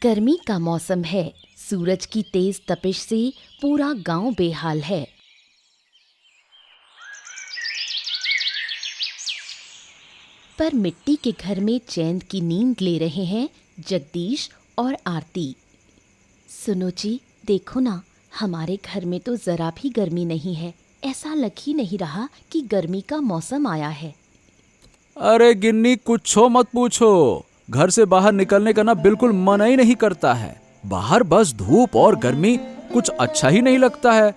गर्मी का मौसम है। सूरज की तेज तपिश से पूरा गांव बेहाल है। पर मिट्टी के घर में चैन की नींद ले रहे हैं जगदीश और आरती। सुनो जी, देखो ना, हमारे घर में तो जरा भी गर्मी नहीं है। ऐसा लग ही नहीं रहा कि गर्मी का मौसम आया है। अरे गिन्नी, कुछो मत पूछो। घर से बाहर निकलने का ना बिल्कुल मन ही नहीं करता है। बाहर बस धूप और गर्मी, कुछ अच्छा ही नहीं लगता है।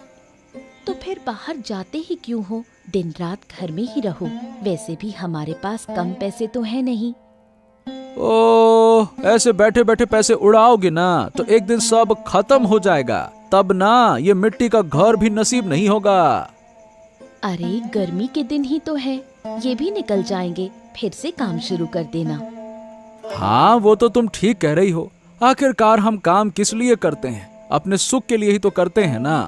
तो फिर बाहर जाते ही क्यों हो? दिन रात घर में ही रहो। वैसे भी हमारे पास कम पैसे तो है नहीं। ओह, ऐसे बैठे बैठे पैसे उड़ाओगे ना तो एक दिन सब खत्म हो जाएगा। तब ना ये मिट्टी का घर भी नसीब नहीं होगा। अरे गर्मी के दिन ही तो है, ये भी निकल जाएंगे। फिर से काम शुरू कर देना। हाँ, वो तो तुम ठीक कह रही हो। आखिरकार हम काम किस लिए करते हैं? अपने सुख के लिए ही तो करते हैं ना।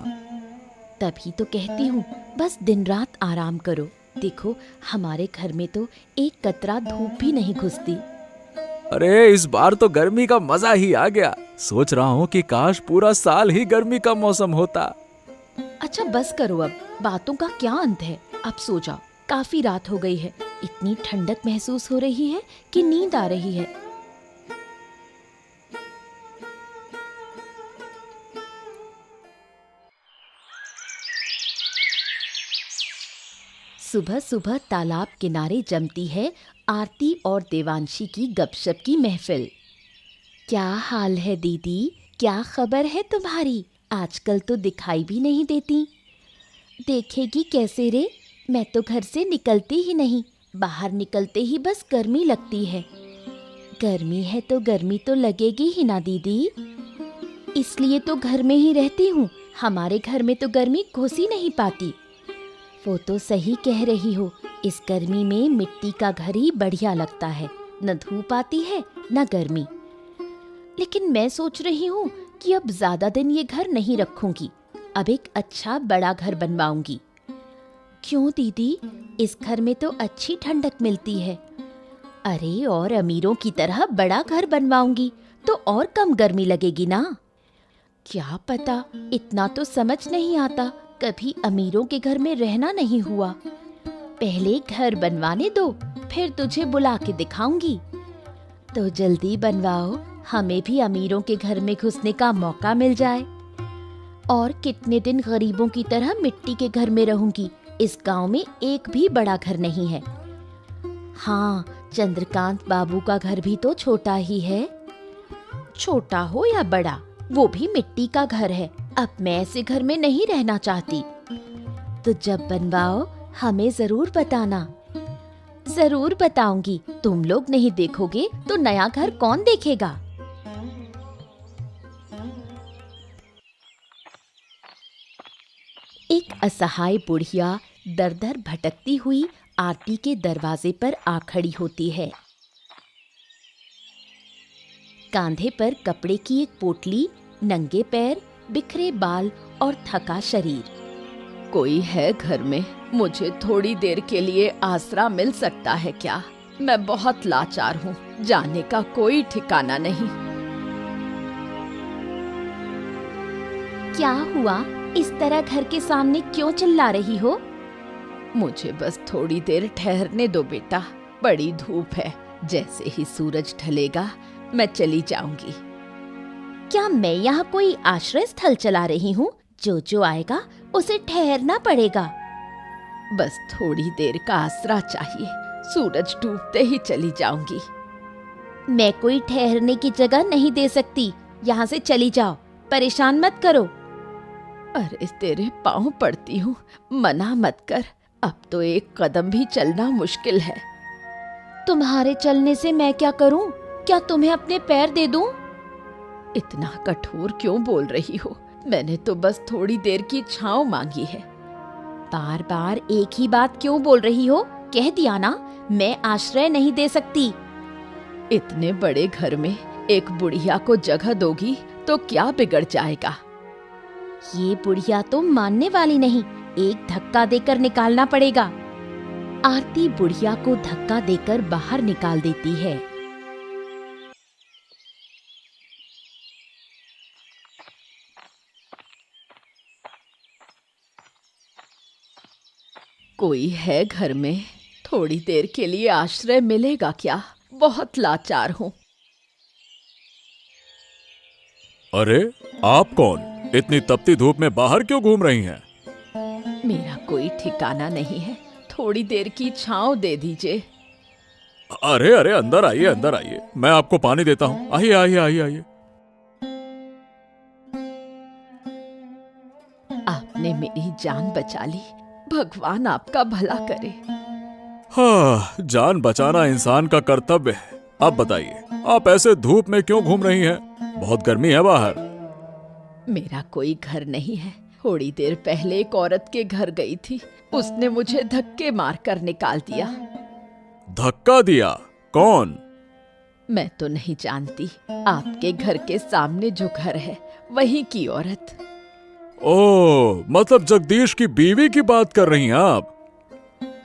तभी तो कहती हूँ, बस दिन रात आराम करो। देखो, हमारे घर में तो एक कतरा धूप भी नहीं घुसती। अरे इस बार तो गर्मी का मजा ही आ गया। सोच रहा हूँ कि काश पूरा साल ही गर्मी का मौसम होता। अच्छा बस करो, अब बातों का क्या अंत है। अब सो जाओ, काफी रात हो गई है। इतनी ठंडक महसूस हो रही है कि नींद आ रही है। सुबह सुबह तालाब किनारे जमती है आरती और देवांशी की गपशप की महफिल। क्या हाल है दीदी? क्या खबर है तुम्हारी? आजकल तो दिखाई भी नहीं देती। देखेगी कैसे रे? मैं तो घर से निकलती ही नहीं। बाहर निकलते ही बस गर्मी लगती है। गर्मी है तो गर्मी तो लगेगी ही ना दीदी। इसलिए तो घर में ही रहती हूँ। हमारे घर में तो गर्मी घुस ही नहीं पाती। वो तो सही कह रही हो। इस गर्मी में मिट्टी का घर ही बढ़िया लगता है। न धूप आती है न गर्मी। लेकिन मैं सोच रही हूँ कि अब ज्यादा दिन ये घर नहीं रखूंगी। अब एक अच्छा बड़ा घर बनवाऊंगी। क्यों दीदी? इस घर में तो अच्छी ठंडक मिलती है। अरे और अमीरों की तरह बड़ा घर बनवाऊंगी तो और कम गर्मी लगेगी ना। क्या पता, इतना तो समझ नहीं आता। कभी अमीरों के घर में रहना नहीं हुआ। पहले घर बनवाने दो, फिर तुझे बुला के दिखाऊंगी। तो जल्दी बनवाओ, हमें भी अमीरों के घर में घुसने का मौका मिल जाए। और कितने दिन गरीबों की तरह मिट्टी के घर में रहूंगी। इस गांव में एक भी बड़ा घर नहीं है। हाँ, चंद्रकांत बाबू का घर भी तो छोटा ही है। छोटा हो या बड़ा, वो भी मिट्टी का घर है। अब मैं ऐसे घर में नहीं रहना चाहती। तो जब बनवाओ हमें जरूर बताना। जरूर बताऊंगी। तुम लोग नहीं देखोगे तो नया घर कौन देखेगा? एक असहाय बुढ़िया दर-दर भटकती हुई आरती के दरवाजे पर आ खड़ी होती है। कांधे पर कपड़े की एक पोटली, नंगे पैर, बिखरे बाल और थका शरीर। कोई है घर में? मुझे थोड़ी देर के लिए आसरा मिल सकता है क्या? मैं बहुत लाचार हूँ। जाने का कोई ठिकाना नहीं। क्या हुआ? इस तरह घर के सामने क्यों चिल्ला रही हो? मुझे बस थोड़ी देर ठहरने दो बेटा। बड़ी धूप है। जैसे ही सूरज ढलेगा मैं चली जाऊंगी। क्या मैं यहाँ कोई आश्रय स्थल चला रही हूँ? जो आएगा उसे ठहरना पड़ेगा। बस थोड़ी देर का आसरा चाहिए। सूरज डूबते ही चली जाऊंगी। मैं कोई ठहरने की जगह नहीं दे सकती। यहाँ से चली जाओ, परेशान मत करो। अरे तेरे पाँव पड़ती हूँ, मना मत कर। अब तो एक कदम भी चलना मुश्किल है। तुम्हारे चलने से मैं क्या करूँ? क्या तुम्हें अपने पैर दे दूँ? इतना कठोर क्यों बोल रही हो? मैंने तो बस थोड़ी देर की छांव मांगी है। बार बार एक ही बात क्यों बोल रही हो? कह दिया ना, मैं आश्रय नहीं दे सकती। इतने बड़े घर में एक बुढ़िया को जगह दोगी तो क्या बिगड़ जाएगा? ये बुढ़िया तो मानने वाली नहीं। एक धक्का देकर निकालना पड़ेगा। आरती बुढ़िया को धक्का देकर बाहर निकाल देती है। कोई है घर में? थोड़ी देर के लिए आश्रय मिलेगा क्या? बहुत लाचार हूँ। अरे आप कौन? इतनी तपती धूप में बाहर क्यों घूम रही हैं? मेरा कोई ठिकाना नहीं है, थोड़ी देर की छांव दे दीजिए। अरे अरे अंदर आइए, अंदर आइए, मैं आपको पानी देता हूँ। आइए आइए आइए आइए। आपने मेरी जान बचा ली, भगवान आपका भला करे। हाँ, जान बचाना इंसान का कर्तव्य है। अब बताइए, आप ऐसे धूप में क्यों घूम रही हैं? बहुत गर्मी है बाहर। मेरा कोई घर नहीं है। थोड़ी देर पहले एक औरत के घर गई थी, उसने मुझे धक्के मारकर निकाल दिया। धक्का दिया? कौन? मैं तो नहीं जानती। आपके घर के सामने जो घर है वहीं की औरत। ओह, मतलब जगदीश की बीवी की बात कर रही हैं आप?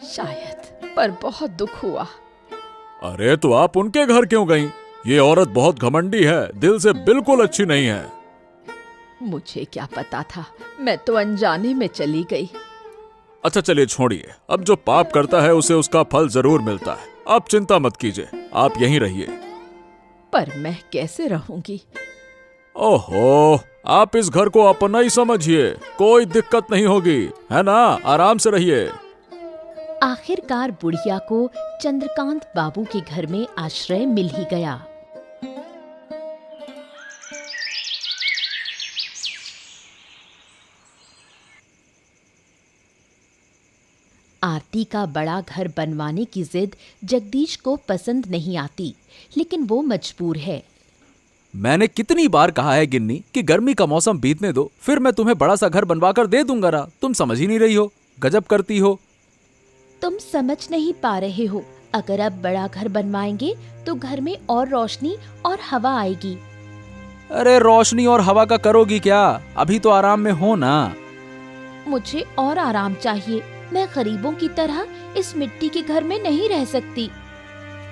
शायद, पर बहुत दुख हुआ। अरे तो आप उनके घर क्यों गईं? ये औरत बहुत घमंडी है, दिल से बिल्कुल अच्छी नहीं है। मुझे क्या पता था, मैं तो अनजाने में चली गई। अच्छा चलिए छोड़िए, अब जो पाप करता है उसे उसका फल जरूर मिलता है। आप चिंता मत कीजिए, आप यहीं रहिए। पर मैं कैसे रहूंगी? ओहो, आप इस घर को अपना ही समझिए, कोई दिक्कत नहीं होगी, है ना? आराम से रहिए। आखिरकार बुढ़िया को चंद्रकांत बाबू के घर में आश्रय मिल ही गया। आरती का बड़ा घर बनवाने की जिद जगदीश को पसंद नहीं आती, लेकिन वो मजबूर है। मैंने कितनी बार कहा है गिन्नी कि गर्मी का मौसम बीतने दो, फिर मैं तुम्हें बड़ा सा घर बनवा कर दे दूंगा ना। तुम समझ ही नहीं रही हो, गजब करती हो। तुम समझ नहीं पा रहे हो, अगर अब बड़ा घर बनवाएंगे तो घर में और रोशनी और हवा आएगी। अरे रोशनी और हवा का करोगी क्या? अभी तो आराम में हो ना। मुझे और आराम चाहिए। मैं गरीबों की तरह इस मिट्टी के घर में नहीं रह सकती।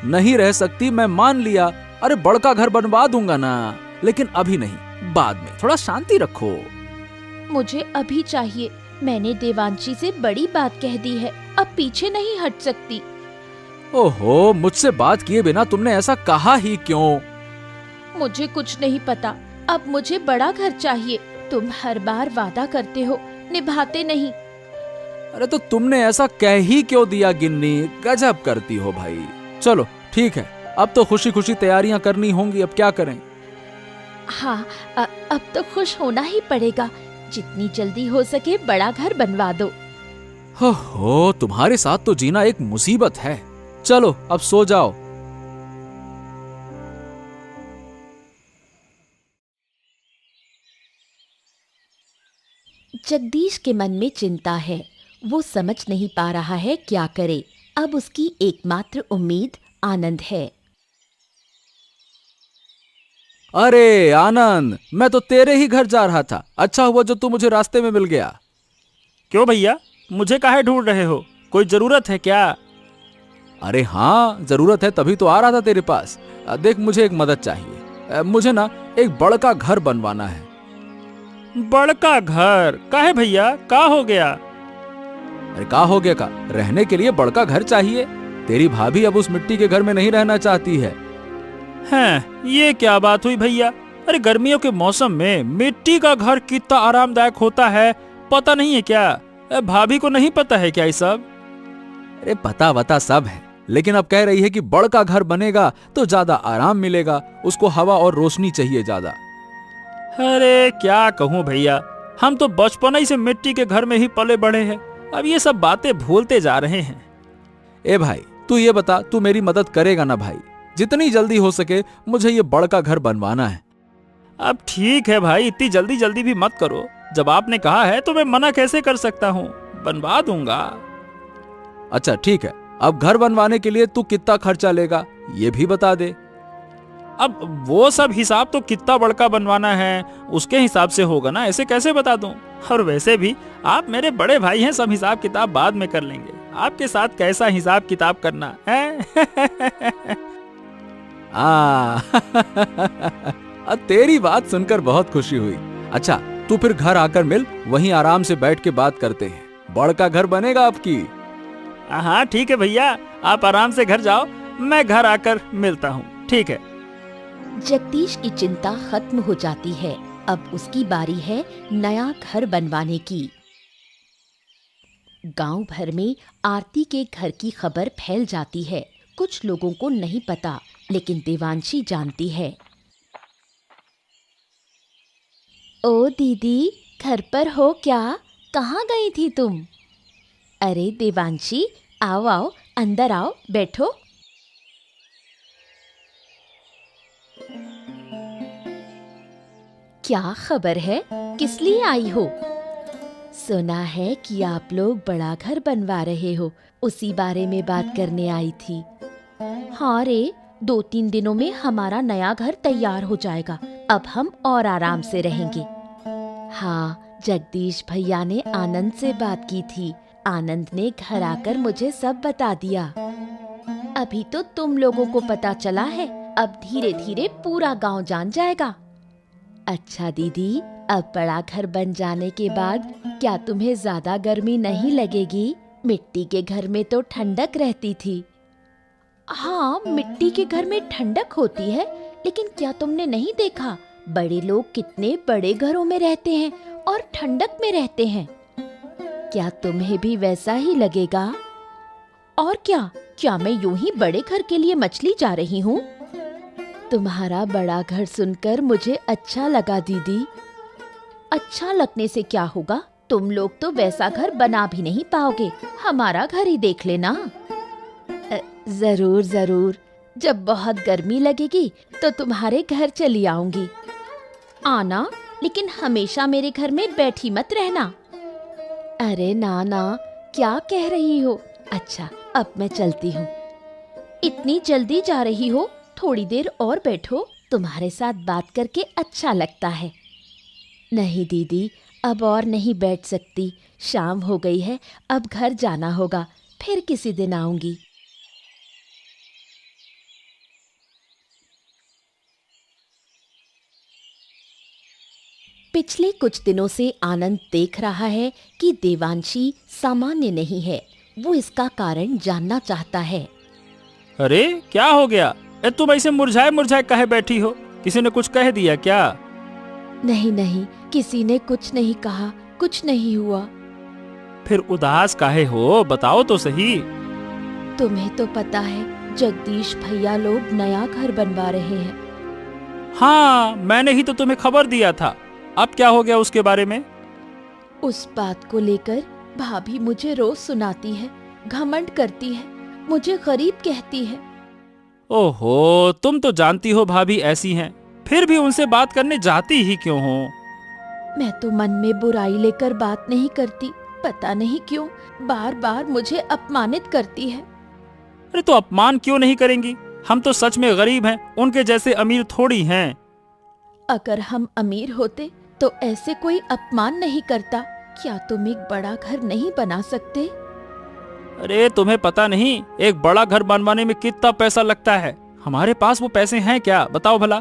नहीं रह सकती, मैं मान लिया। अरे बड़का घर बनवा दूंगा ना, लेकिन अभी नहीं, बाद में। थोड़ा शांति रखो। मुझे अभी चाहिए। मैंने देवांशी से बड़ी बात कह दी है, अब पीछे नहीं हट सकती। ओहो, मुझसे बात किए बिना तुमने ऐसा कहा ही क्यों? मुझे कुछ नहीं पता, अब मुझे बड़ा घर चाहिए। तुम हर बार वादा करते हो, निभाते नहीं। अरे तो तुमने ऐसा कह ही क्यों दिया गिन्नी? गजब करती हो भाई। चलो ठीक है, अब तो खुशी खुशी तैयारियां करनी होंगी, अब क्या करें? हाँ, अब तो खुश होना ही पड़ेगा। जितनी जल्दी हो सके बड़ा घर बनवा दो। हो, तुम्हारे साथ तो जीना एक मुसीबत है। चलो अब सो जाओ। जगदीश के मन में चिंता है, वो समझ नहीं पा रहा है क्या करे। अब उसकी एकमात्र उम्मीद आनंद है। अरे आनंद, मैं तो तेरे ही घर जा रहा था। अच्छा हुआ जो तू मुझे रास्ते में मिल गया। क्यों भैया, मुझे काहे ढूंढ रहे हो? कोई जरूरत है क्या? अरे हाँ, जरूरत है, तभी तो आ रहा था तेरे पास। देख, मुझे एक मदद चाहिए। मुझे ना एक बड़का घर बनवाना है। बड़का घर? काहे भैया, का हो गया? अरे का हो गया का? रहने के लिए बड़का घर चाहिए। तेरी भाभी अब उस मिट्टी के घर में नहीं रहना चाहती है। हैं, ये क्या बात हुई भैया? अरे गर्मियों के मौसम में मिट्टी का घर कितना आरामदायक होता है, पता नहीं है क्या? भाभी को नहीं पता है क्या ये सब? अरे पता वता सब है, लेकिन अब कह रही है कि बड़का घर बनेगा तो ज्यादा आराम मिलेगा, उसको हवा और रोशनी चाहिए ज्यादा। अरे क्या कहूँ भैया, हम तो बचपन ही से मिट्टी के घर में ही पले बढ़े हैं, अब ये सब बातें भूलते जा रहे हैं। ए भाई, तू ये बता, तू मेरी मदद करेगा ना भाई? जितनी जल्दी हो सके मुझे ये बड़का घर बनवाना है। अब ठीक है भाई, इतनी जल्दी जल्दी भी मत करो। जब आपने कहा है तो मैं मना कैसे कर सकता हूँ, बनवा दूंगा। अच्छा ठीक है, अब घर बनवाने के लिए तू कितना खर्चा लेगा ये भी बता दे। अब वो सब हिसाब तो कितना बड़का बनवाना है उसके हिसाब से होगा ना, ऐसे कैसे बता दूं? और वैसे भी आप मेरे बड़े भाई हैं, सब हिसाब किताब बाद में कर लेंगे। आपके साथ कैसा हिसाब किताब करना है? तेरी बात सुनकर बहुत खुशी हुई। अच्छा तू फिर घर आकर मिल, वहीं आराम से बैठ के बात करते हैं। बड़का घर बनेगा आपकी। हाँ ठीक है भैया, आप आराम से घर जाओ, मैं घर आकर मिलता हूँ। ठीक है। जगदीश की चिंता खत्म हो जाती है। अब उसकी बारी है नया घर बनवाने की। गांव भर में आरती के घर की खबर फैल जाती है। कुछ लोगों को नहीं पता, लेकिन देवांशी जानती है। ओ दीदी, घर पर हो क्या? कहाँ गई थी तुम? अरे देवांशी, आओ आओ, अंदर आओ, बैठो। क्या खबर है? किस लिए आई हो? सुना है कि आप लोग बड़ा घर बनवा रहे हो, उसी बारे में बात करने आई थी। हाँ रे, 2-3 दिनों में हमारा नया घर तैयार हो जाएगा। अब हम और आराम से रहेंगे। हाँ, जगदीश भैया ने आनंद से बात की थी। आनंद ने घर आकर मुझे सब बता दिया। अभी तो तुम लोगों को पता चला है, अब धीरे धीरे पूरा गांव जान जाएगा। अच्छा दीदी, अब बड़ा घर बन जाने के बाद क्या तुम्हें ज्यादा गर्मी नहीं लगेगी? मिट्टी के घर में तो ठंडक रहती थी। हाँ, मिट्टी के घर में ठंडक होती है, लेकिन क्या तुमने नहीं देखा बड़े लोग कितने बड़े घरों में रहते हैं और ठंडक में रहते हैं? क्या तुम्हें भी वैसा ही लगेगा? और क्या मैं यूं ही बड़े घर के लिए मछली जा रही हूँ? तुम्हारा बड़ा घर सुनकर मुझे अच्छा लगा दीदी। अच्छा लगने से क्या होगा? तुम लोग तो वैसा घर बना भी नहीं पाओगे। हमारा घर ही देख लेना। जरूर जरूर, जब बहुत गर्मी लगेगी तो तुम्हारे घर चली आऊंगी। आना, लेकिन हमेशा मेरे घर में बैठी मत रहना। अरे ना ना, क्या कह रही हो? अच्छा, अब मैं चलती हूँ। इतनी जल्दी जा रही हो? थोड़ी देर और बैठो, तुम्हारे साथ बात करके अच्छा लगता है। नहीं दीदी, अब और नहीं बैठ सकती। शाम हो गई है, अब घर जाना होगा। फिर किसी दिन आऊंगी। पिछले कुछ दिनों से आनंद देख रहा है कि देवांशी सामान्य नहीं है। वो इसका कारण जानना चाहता है। अरे क्या हो गया? तुम ऐसे मुरझाए मुरझाए काहे बैठी हो? किसी ने कुछ कह दिया क्या? नहीं नहीं, किसी ने कुछ नहीं कहा, कुछ नहीं हुआ। फिर उदास काहे हो? बताओ तो सही। तुम्हें तो पता है, जगदीश भैया लोग नया घर बनवा रहे हैं। हाँ, मैंने ही तो तुम्हें खबर दिया था। अब क्या हो गया उसके बारे में? उस बात को लेकर भाभी मुझे रोज सुनाती है, घमंड करती है, मुझे गरीब कहती है। ओहो, तुम तो जानती हो भाभी ऐसी हैं, फिर भी उनसे बात करने जाती ही क्यों हो? मैं तो मन में बुराई लेकर बात नहीं करती, पता नहीं क्यों बार बार मुझे अपमानित करती है। अरे तो अपमान क्यों नहीं करेंगी? हम तो सच में गरीब हैं, उनके जैसे अमीर थोड़ी हैं। अगर हम अमीर होते तो ऐसे कोई अपमान नहीं करता। क्या तुम एक बड़ा घर नहीं बना सकते? अरे तुम्हें पता नहीं, एक बड़ा घर बनवाने में कितना पैसा लगता है। हमारे पास वो पैसे हैं क्या? बताओ भला।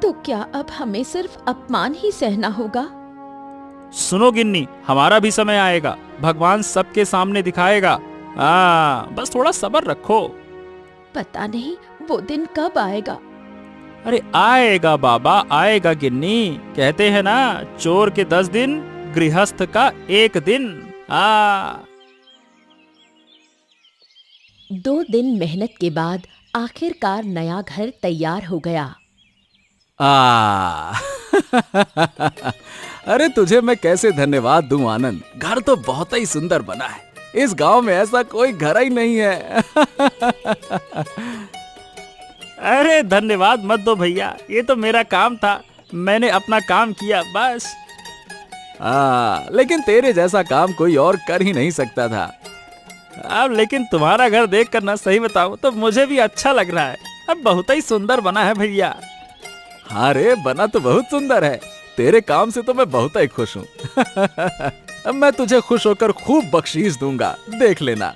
तो क्या अब हमें सिर्फ अपमान ही सहना होगा? सुनो गिन्नी, हमारा भी समय आएगा, भगवान सबके सामने दिखाएगा। बस थोड़ा सब्र रखो। पता नहीं वो दिन कब आएगा। अरे आएगा बाबा, आएगा गिन्नी। कहते हैं ना, चोर के 10 दिन, गृहस्थ का 1 दिन। 2 दिन मेहनत के बाद आखिरकार नया घर तैयार हो गया। अरे तुझे मैं कैसे धन्यवाद दूं आनंद। घर तो बहुत ही सुंदर बना है। इस गांव में ऐसा कोई घर ही नहीं है। अरे धन्यवाद मत दो भैया, ये तो मेरा काम था, मैंने अपना काम किया बस। लेकिन तेरे जैसा काम कोई और कर ही नहीं सकता था। अब लेकिन तुम्हारा घर देख कर ना, सही बताऊं तो मुझे भी अच्छा लग रहा है। अब बहुत ही सुंदर बना है भैया। हाँ रे, बना तो बहुत सुंदर है। तेरे काम से तो मैं बहुत ही खुश हूँ। अब मैं तुझे खुश होकर खूब बख्शीश दूंगा, देख लेना।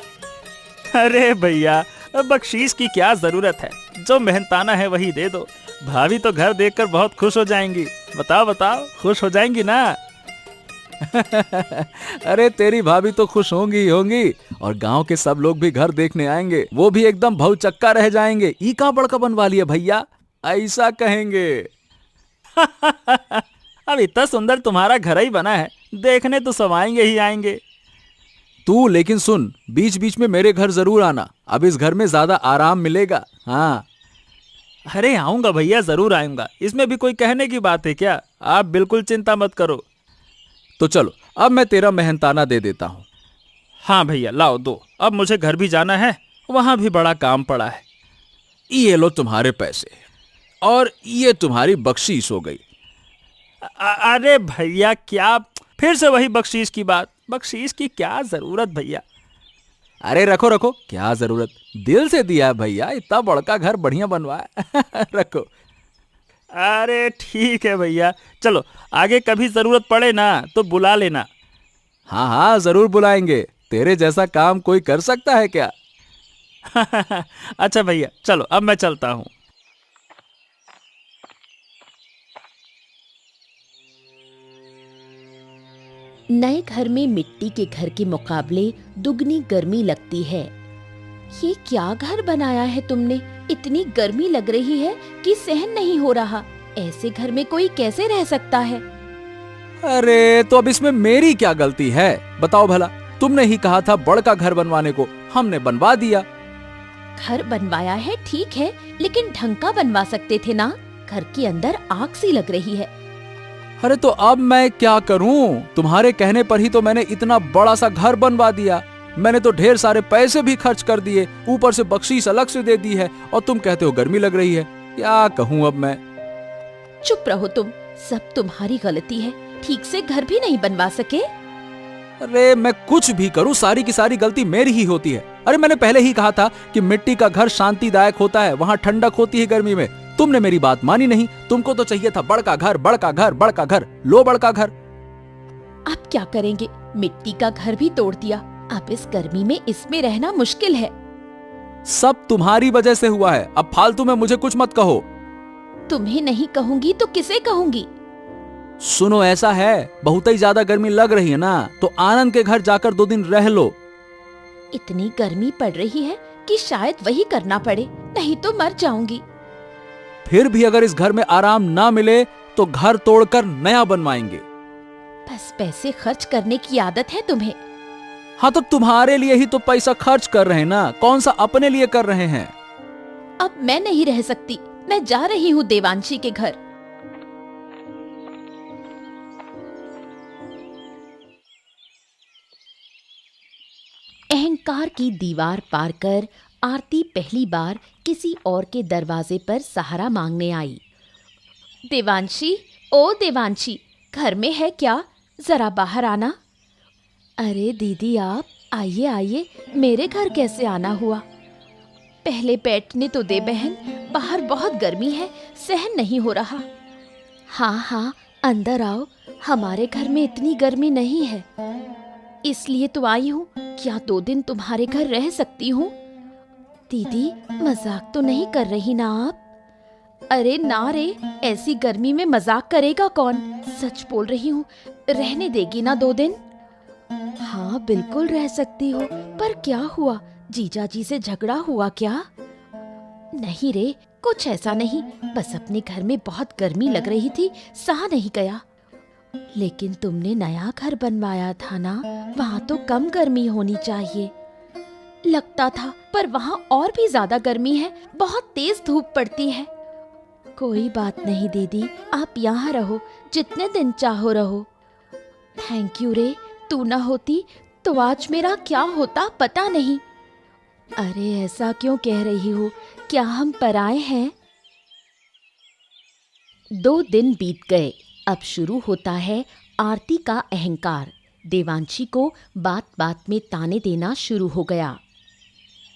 अरे भैया, बख्शीश की क्या जरूरत है, जो मेहनताना है वही दे दो। भाभी तो घर देखकर बहुत खुश हो जाएंगी। बताओ बताओ, खुश हो जाएंगी ना? अरे तेरी भाभी तो खुश होंगी ही होंगी, और गांव के सब लोग भी घर देखने आएंगे, वो भी एकदम भौचक्का रह जाएंगे। ई का बड़का बनवा लिया भैया, ऐसा कहेंगे। अब इतना सुंदर तुम्हारा घर ही बना है, देखने तो सब आएंगे ही आएंगे। तू लेकिन सुन, बीच बीच में मेरे घर जरूर आना, अब इस घर में ज्यादा आराम मिलेगा। हाँ अरे आऊंगा भैया, जरूर आऊंगा, इसमें भी कोई कहने की बात है क्या? आप बिल्कुल चिंता मत करो। तो चलो, अब मैं तेरा मेहनताना दे देता हूँ। हाँ भैया लाओ दो, अब मुझे घर भी जाना है, वहां भी बड़ा काम पड़ा है। ये लो तुम्हारे पैसे, और ये तुम्हारी बख्शीश हो गई। अरे भैया क्या फिर से वही बख्शीश की बात? बख्शीश की क्या जरूरत भैया? अरे रखो रखो, क्या जरूरत, दिल से दिया है भैया, इतना बड़का घर बढ़िया बनवाया। रखो। अरे ठीक है भैया, चलो आगे कभी जरूरत पड़े ना तो बुला लेना। हाँ हाँ जरूर बुलाएंगे, तेरे जैसा काम कोई कर सकता है क्या? अच्छा भैया चलो, अब मैं चलता हूँ। नए घर में मिट्टी के घर के मुकाबले दुगनी गर्मी लगती है। ये क्या घर बनाया है तुमने? इतनी गर्मी लग रही है कि सहन नहीं हो रहा। ऐसे घर में कोई कैसे रह सकता है? अरे तो अब इसमें मेरी क्या गलती है, बताओ भला। तुमने ही कहा था बड़का घर बनवाने को, हमने बनवा दिया। घर बनवाया है ठीक है, लेकिन ढंग का बनवा सकते थे ना। घर के अंदर आग सी लग रही है। अरे तो अब मैं क्या करूं, तुम्हारे कहने पर ही तो मैंने इतना बड़ा सा घर बनवा दिया। मैंने तो ढेर सारे पैसे भी खर्च कर दिए, ऊपर से बख्शीश अलग से दे दी है, और तुम कहते हो गर्मी लग रही है। क्या कहूं अब मैं? चुप रहो तुम, सब तुम्हारी गलती है। ठीक से घर भी नहीं बनवा सके। अरे मैं कुछ भी करूं, सारी की सारी गलती मेरी ही होती है। अरे मैंने पहले ही कहा था कि मिट्टी का घर शांतिदायक होता है, वहां ठंडक होती है गर्मी में। तुमने मेरी बात मानी नहीं, तुमको तो चाहिए था बड़का घर, बड़का घर, बड़का घर। लो बड़का घर। अब क्या करेंगे? मिट्टी का घर भी तोड़ दिया। अब इस गर्मी में इसमें रहना मुश्किल है। सब तुम्हारी वजह से हुआ है, अब फालतू में मुझे कुछ मत कहो। तुम्हें नहीं कहूंगी तो किसे कहूंगी? सुनो ऐसा है, बहुत ही ज्यादा गर्मी लग रही है ना, तो आनंद के घर जाकर 2 दिन रह लो। इतनी गर्मी पड़ रही है कि शायद वही करना पड़े, नहीं तो मर जाऊंगी। फिर भी अगर इस घर में आराम ना मिले तो घर तोड़कर नया बनवाएंगे। बस पैसे खर्च करने की आदत है तुम्हें। हाँ तो तुम्हारे लिए ही तो पैसा खर्च कर रहे हैं ना, कौन सा अपने लिए कर रहे हैं? अब मैं नहीं रह सकती, मैं जा रही हूँ देवांशी के घर। अहंकार की दीवार पार कर आरती पहली बार किसी और के दरवाजे पर सहारा मांगने आई। देवांशी, ओ देवांशी, घर में है क्या? जरा बाहर आना। अरे दीदी आप आइए आइए, मेरे घर कैसे आना हुआ? पहले बैठने तो दे बहन, बाहर बहुत गर्मी है, सहन नहीं हो रहा। हाँ हाँ अंदर आओ, हमारे घर में इतनी गर्मी नहीं है, इसलिए तो आई हूँ। क्या 2 दिन तुम्हारे घर रह सकती हूँ? दीदी मजाक तो नहीं कर रही ना आप? अरे ना रे, ऐसी गर्मी में मजाक करेगा कौन? सच बोल रही हूँ, रहने देगी ना 2 दिन? हाँ बिल्कुल रह सकती हो, पर क्या हुआ? जीजा जी से झगड़ा हुआ क्या? नहीं रे, कुछ ऐसा नहीं, बस अपने घर में बहुत गर्मी लग रही थी, सहा नहीं गया। लेकिन तुमने नया घर बनवाया था ना, वहाँ तो कम गर्मी होनी चाहिए। लगता था, पर वहाँ और भी ज्यादा गर्मी है, बहुत तेज धूप पड़ती है। कोई बात नहीं दीदी, आप यहाँ रहो, जितने दिन चाहो रहो। थैंक यू रे, तू ना होती तो आज मेरा क्या होता पता नहीं। अरे ऐसा क्यों कह रही हो, क्या हम पराए हैं? 2 दिन बीत गए। अब शुरू होता है आरती का अहंकार। देवांशी को बात बात में ताने देना शुरू हो गया।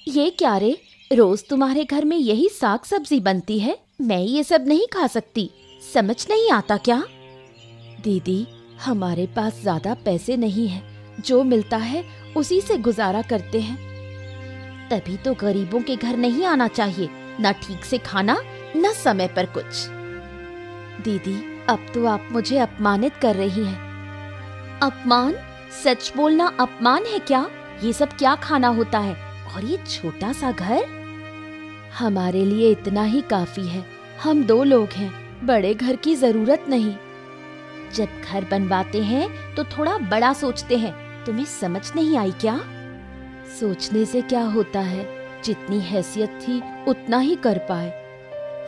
ये क्या रे, रोज तुम्हारे घर में यही साग सब्जी बनती है, मैं ये सब नहीं खा सकती, समझ नहीं आता क्या? दीदी हमारे पास ज्यादा पैसे नहीं है, जो मिलता है उसी से गुजारा करते हैं। तभी तो गरीबों के घर नहीं आना चाहिए, ना ठीक से खाना, ना समय पर कुछ। दीदी अब तो आप मुझे अपमानित कर रही हैं। अपमान? सच बोलना अपमान है क्या? ये सब क्या खाना होता है? और ये छोटा सा घर? हमारे लिए इतना ही काफी है। हम 2 लोग हैं, बड़े घर की जरूरत नहीं। जब घर बनवाते हैं तो थोड़ा बड़ा सोचते हैं। तुम्हें समझ नहीं आई क्या? सोचने से क्या होता है, जितनी हैसियत थी उतना ही कर पाए।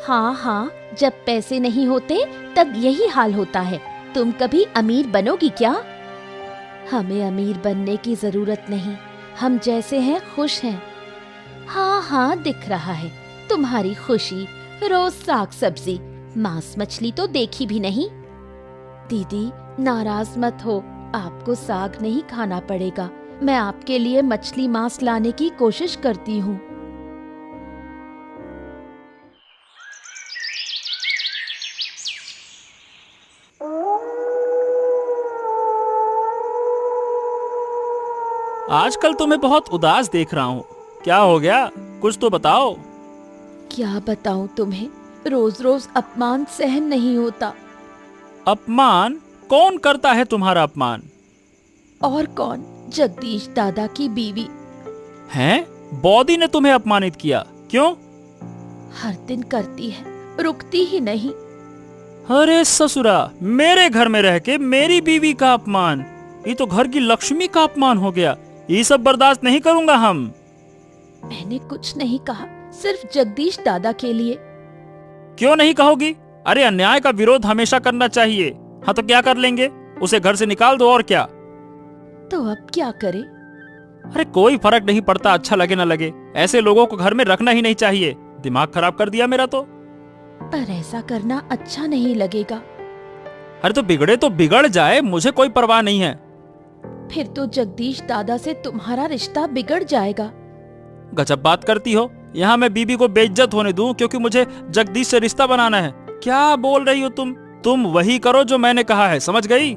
हाँ हाँ, जब पैसे नहीं होते तब यही हाल होता है। तुम कभी अमीर बनोगी क्या? हमें अमीर बनने की जरूरत नहीं, हम जैसे हैं खुश हैं। हाँ हाँ, दिख रहा है तुम्हारी खुशी। रोज साग सब्जी, मांस मछली तो देखी भी नहीं। दीदी नाराज मत हो, आपको साग नहीं खाना पड़ेगा। मैं आपके लिए मछली मांस लाने की कोशिश करती हूँ। आजकल तो मैं बहुत उदास देख रहा हूँ। क्या हो गया, कुछ तो बताओ। क्या बताऊं तुम्हें, रोज रोज अपमान सहन नहीं होता। अपमान? कौन करता है तुम्हारा अपमान? और कौन, जगदीश दादा की बीवी। हैं? बॉडी ने तुम्हें अपमानित किया? क्यों? हर दिन करती है, रुकती ही नहीं। अरे ससुरा, मेरे घर में रह के मेरी बीवी का अपमान, ये तो घर की लक्ष्मी का अपमान हो गया। ये सब बर्दाश्त नहीं करूंगा हम। मैंने कुछ नहीं कहा, सिर्फ जगदीश दादा के लिए। क्यों नहीं कहोगी? अरे अन्याय का विरोध हमेशा करना चाहिए। हाँ तो क्या कर लेंगे? उसे घर से निकाल दो और क्या। तो अब क्या करे? अरे कोई फर्क नहीं पड़ता, अच्छा लगे ना लगे। ऐसे लोगों को घर में रखना ही नहीं चाहिए। दिमाग खराब कर दिया मेरा तो। पर ऐसा करना अच्छा नहीं लगेगा। अरे तो बिगड़े तो बिगड़ जाए, मुझे कोई परवाह नहीं है। फिर तो जगदीश दादा से तुम्हारा रिश्ता बिगड़ जाएगा। गजब बात करती हो। यहाँ मैं बीबी को बेइज्जत होने दूं क्योंकि मुझे जगदीश से रिश्ता बनाना है? क्या बोल रही हो तुम? तुम वही करो जो मैंने कहा है, समझ गई?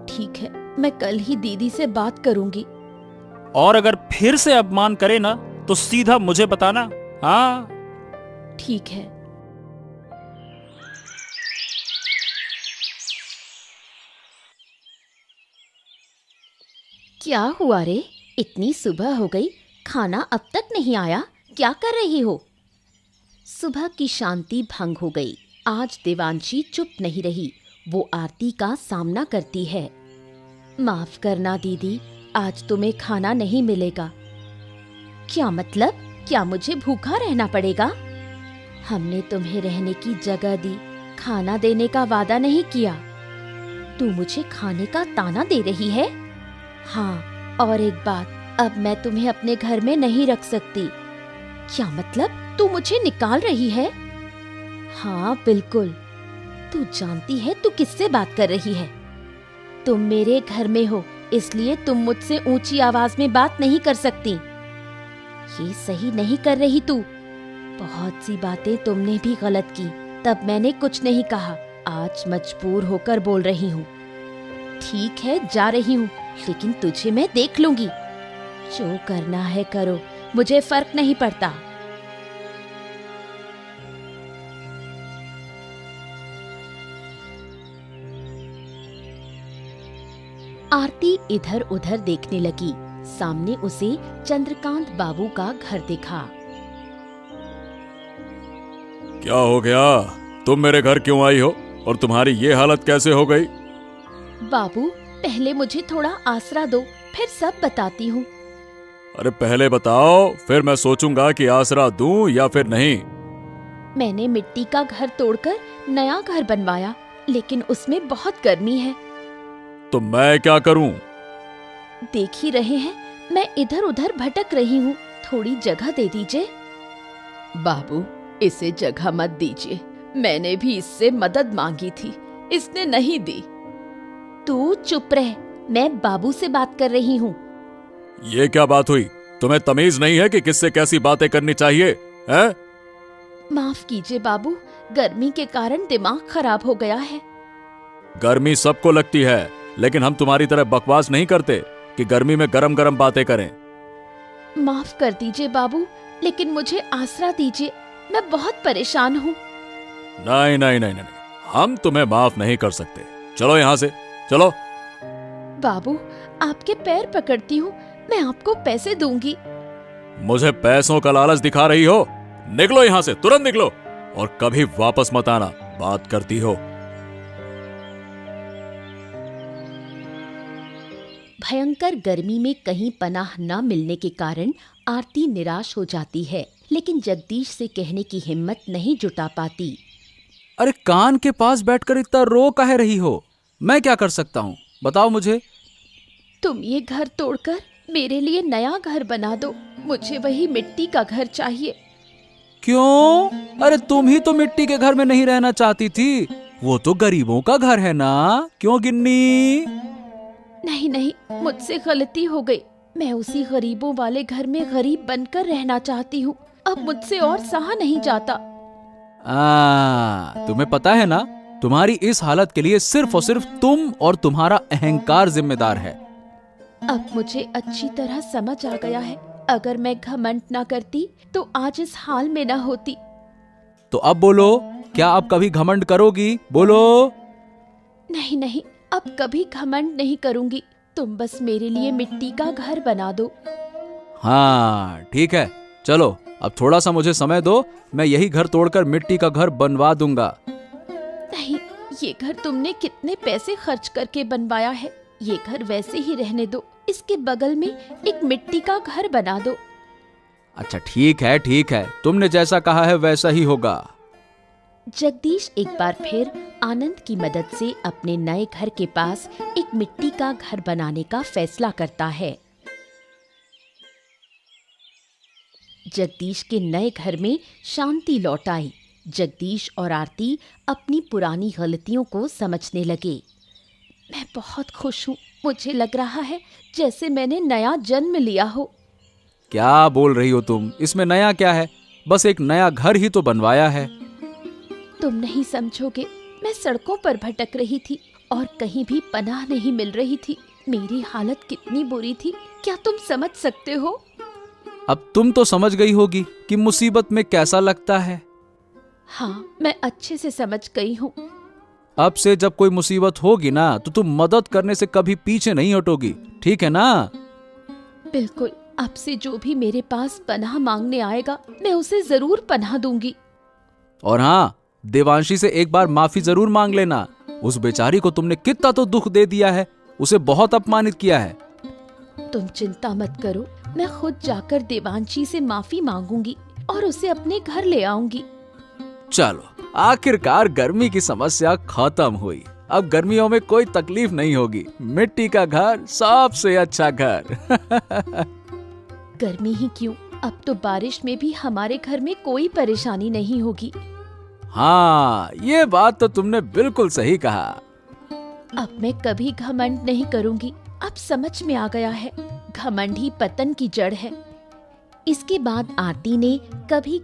ठीक है, मैं कल ही दीदी से बात करूंगी। और अगर फिर से अपमान करे ना तो सीधा मुझे बताना। हाँ ठीक है। क्या हुआ रे, इतनी सुबह हो गई, खाना अब तक नहीं आया? क्या कर रही हो? सुबह की शांति भंग हो गई। आज देवांशी चुप नहीं रही, वो आरती का सामना करती है। माफ करना दीदी, आज तुम्हें खाना नहीं मिलेगा। क्या मतलब? क्या मुझे भूखा रहना पड़ेगा? हमने तुम्हें रहने की जगह दी, खाना देने का वादा नहीं किया। तू मुझे खाने का ताना दे रही है? हाँ, और एक बात, अब मैं तुम्हें अपने घर में नहीं रख सकती। क्या मतलब? तू मुझे निकाल रही है? हाँ बिल्कुल। तू जानती है तू किससे बात कर रही है? तुम मेरे घर में हो, इसलिए तुम मुझसे ऊंची आवाज में बात नहीं कर सकती। ये सही नहीं कर रही तू। बहुत सी बातें तुमने भी गलत की, तब मैंने कुछ नहीं कहा। आज मजबूर होकर बोल रही हूँ। ठीक है, जा रही हूँ, लेकिन तुझे मैं देख लूंगी। जो करना है करो, मुझे फर्क नहीं पड़ता। आरती इधर उधर देखने लगी। सामने उसे चंद्रकांत बाबू का घर दिखा। क्या हो गया? तुम मेरे घर क्यों आई हो और तुम्हारी ये हालत कैसे हो गई? बाबू, पहले मुझे थोड़ा आसरा दो, फिर सब बताती हूँ। अरे पहले बताओ, फिर मैं सोचूंगा कि आसरा दूं या फिर नहीं। मैंने मिट्टी का घर तोड़कर नया घर बनवाया, लेकिन उसमें बहुत गर्मी है। तो मैं क्या करूं? देख ही रहे हैं, मैं इधर उधर भटक रही हूँ, थोड़ी जगह दे दीजिए। बाबू, इसे जगह मत दीजिए, मैंने भी इससे मदद मांगी थी, इसने नहीं दी। तू चुप रह, मैं बाबू से बात कर रही हूँ। ये क्या बात हुई? तुम्हें तमीज नहीं है कि किससे कैसी बातें करनी चाहिए, हैं? माफ कीजिए बाबू, गर्मी के कारण दिमाग खराब हो गया है। गर्मी सबको लगती है, लेकिन हम तुम्हारी तरह बकवास नहीं करते कि गर्मी में गरम गरम बातें करें। माफ कर दीजिए बाबू, लेकिन मुझे आसरा दीजिए, मैं बहुत परेशान हूँ। नहीं नहीं नहीं नहीं, हम तुम्हें माफ नहीं कर सकते। चलो यहाँ से, चलो। बाबू, आपके पैर पकड़ती हूँ, मैं आपको पैसे दूंगी। मुझे पैसों का लालच दिखा रही हो? निकलो यहाँ से, तुरंत निकलो, और कभी वापस मत आना, बात करती हो। भयंकर गर्मी में कहीं पनाह न मिलने के कारण आरती निराश हो जाती है, लेकिन जगदीश से कहने की हिम्मत नहीं जुटा पाती। अरे कान के पास बैठकर इतना रो काहे रही हो? मैं क्या कर सकता हूँ, बताओ मुझे। तुम ये घर तोड़कर मेरे लिए नया घर बना दो, मुझे वही मिट्टी का घर चाहिए। क्यों? अरे तुम ही तो मिट्टी के घर में नहीं रहना चाहती थी, वो तो गरीबों का घर है ना, क्यों गिन्नी? नहीं नहीं, मुझसे गलती हो गई। मैं उसी गरीबों वाले घर में गरीब बनकर रहना चाहती हूँ। अब मुझसे और सहा नहीं जाता। तुम्हें पता है ना, तुम्हारी इस हालत के लिए सिर्फ और सिर्फ तुम और तुम्हारा अहंकार जिम्मेदार है। अब मुझे अच्छी तरह समझ आ गया है, अगर मैं घमंड ना करती तो आज इस हाल में ना होती। तो अब बोलो, क्या अब कभी घमंड करोगी? बोलो। नहीं नहीं, अब कभी घमंड नहीं करूंगी। तुम बस मेरे लिए मिट्टी का घर बना दो। हाँ ठीक है, चलो अब थोड़ा सा मुझे समय दो, मैं यही घर तोड़कर मिट्टी का घर बनवा दूंगा। नहीं, ये घर तुमने कितने पैसे खर्च करके बनवाया है, ये घर वैसे ही रहने दो। इसके बगल में एक मिट्टी का घर बना दो। अच्छा ठीक है, तुमने जैसा कहा है वैसा ही होगा। जगदीश एक बार फिर आनंद की मदद से अपने नए घर के पास एक मिट्टी का घर बनाने का फैसला करता है। जगदीश के नए घर में शांति लौट आई। जगदीश और आरती अपनी पुरानी गलतियों को समझने लगे। मैं बहुत खुश हूँ, मुझे लग रहा है जैसे मैंने नया जन्म लिया हो। क्या बोल रही हो तुम? इसमें नया क्या है, बस एक नया घर ही तो बनवाया है। तुम नहीं समझोगे, मैं सड़कों पर भटक रही थी और कहीं भी पनाह नहीं मिल रही थी। मेरी हालत कितनी बुरी थी, क्या तुम समझ सकते हो? अब तुम तो समझ गई होगी कि मुसीबत में कैसा लगता है। हाँ, मैं अच्छे से समझ गई हूँ। अब से जब कोई मुसीबत होगी ना, तो तुम मदद करने से कभी पीछे नहीं हटोगी, ठीक है ना? बिल्कुल, अब से जो भी मेरे पास पनाह मांगने आएगा, मैं उसे जरूर पनाह दूंगी। और हाँ, देवांशी से एक बार माफी जरूर मांग लेना। उस बेचारी को तुमने कितना तो दुख दे दिया है, उसे बहुत अपमानित किया है। तुम चिंता मत करो, मैं खुद जाकर देवांशी से माफी मांगूंगी और उसे अपने घर ले आऊंगी। चलो, आखिरकार गर्मी की समस्या खत्म हुई। अब गर्मियों में कोई तकलीफ नहीं होगी। मिट्टी का घर सबसे अच्छा घर। गर्मी ही क्यों, अब तो बारिश में भी हमारे घर में कोई परेशानी नहीं होगी। हाँ, ये बात तो तुमने बिल्कुल सही कहा। अब मैं कभी घमंड नहीं करूंगी। अब समझ में आ गया है, घमंड ही पतन की जड़ है। इसके बाद आरती ने कभी